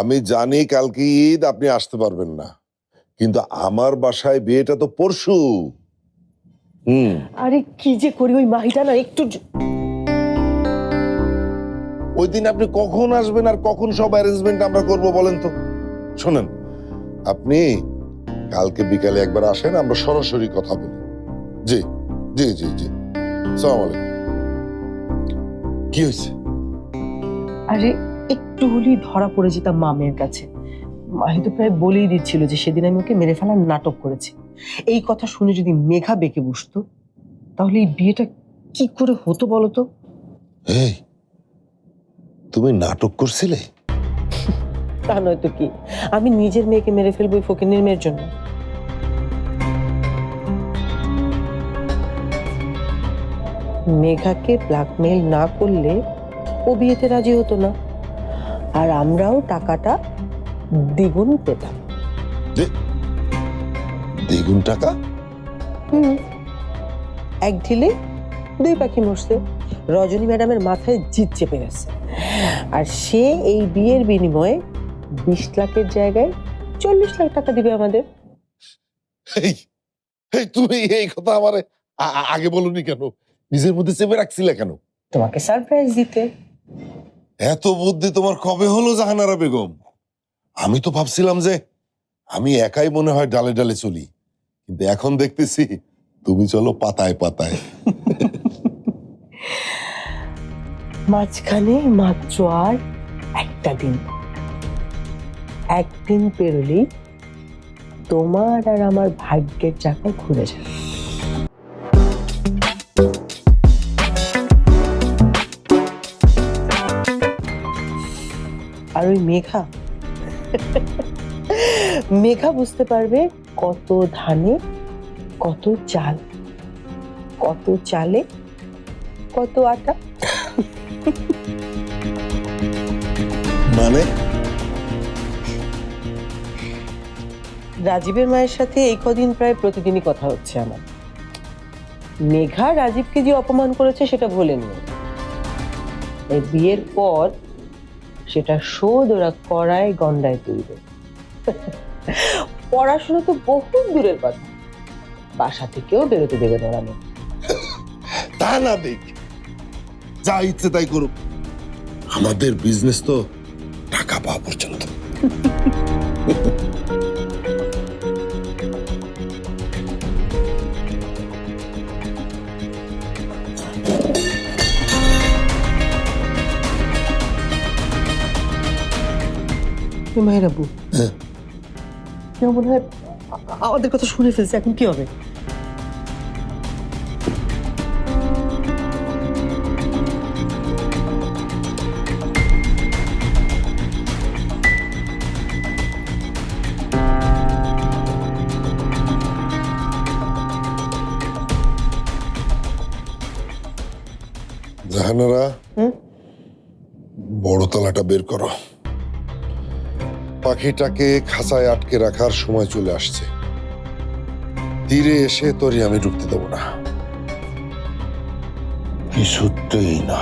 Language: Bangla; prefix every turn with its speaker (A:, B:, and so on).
A: আমি জানি কালকে ঈদ, আপনি আসতে পারবেন না, কিন্তু আমার বাসায় বিয়েটা তো পরশু।
B: আরে কি যে করি, ওই মাহিটা না একটু
A: ওই দিন আপনি কখন আসবেন আর কখন সব অ্যারেঞ্জমেন্ট আমরা করব বলেন তো? শোনেন, আপনি কালকে বিকালে একবার আসেন, আমরা সরাসরি কথা বলি। জি জি জি জি, সালাম আলাইকুম। কি হয়েছে?
B: আরে একটু হলেই ধরা পড়ে যেতাম মামের কাছে। মাহি তো প্রায় বলেই দিচ্ছিল যে সেদিন আমি ওকে মেরে ফেলার নাটক করেছি। এই কথা শুনে যদি মেঘা বেঁকে বসতো, তাহলে এই বিয়েটা কি করে হতো বলতো?
A: এই, তুমি নাটক করছিলে?
B: তা নয়তো কি, আমি নিজের মেয়েকে মেরে ফেলবো ওই ফকিন্নির মেয়ের জন্য? মেঘাকে ব্ল্যাকমেল না করলে ও বিয়েতে রাজি হতো না, আর আমরাও টাকাটা দ্বিগুণ পেতাম।
A: দ্বিগুণ টাকা?
B: এক ঢিলে দুই পাখি মরছে। রজনী ম্যাডামের মাথায় জিত চেপে গেছে, আর সে এই বিয়ের বিনিময়ে 20 লাখের জায়গায় 40 লাখ টাকা দিবে আমাদের।
A: এই, এই তুমি এই কথা আমারে আগে বলনি কেন? নিজের মধ্যে চেপে রাখছিলে কেন?
B: তোমাকে সারপ্রাইজ দিতে।
A: এত বুদ্ধি তোমার কবে হলো জাহানারা বেগম? আমি তো ভাবছিলাম যে আমি একাই মনে হয় ডালে ডালে চলি, কিন্তু এখন দেখতেছি তুমি চলো পাতায় পাতায়।
B: মাঝখানে মাত্র আর একটা দিন, একদিন পেরোলেই তোমার আর আমার ভাগ্যের চাকা ঘুরে যাবে। আর ওই মেঘা মেঘা বুঝতে পারবে কত ধানে কত চাল, কত চালে কত আটা।
A: মানে?
B: রাজীবের মায়ের সাথে এই কদিন প্রায় প্রতিদিনই কথা হচ্ছে আমার। মেঘা রাজীবকে যে অপমান করেছে সেটা ভোলেনি। এই বিয়ের পর সেটা শোধ ওরা কড়ায় গন্ডায় তুলবে। পড়াশোনা তো বহু দূরের কথা, বাসা থেকেও বেরোতে দেবে না ওরা।
A: তা না দেখ, যা ইচ্ছে তাই করুক, আমাদের বিজনেস তো টাকা পাওয়া পর্যন্ত।
B: মায়ের আব্বু মনে হয় আমাদের কথা শুনে ফেলছে, এখন কি হবে?
A: জাহানারা, বড় তালাটা বের করো। পাখিটাকে খাঁচায় আটকে রাখার সময় চলে আসছে। তীরে এসে তোরই আমি ঢুকতে দেবো না, কিছুতেই না।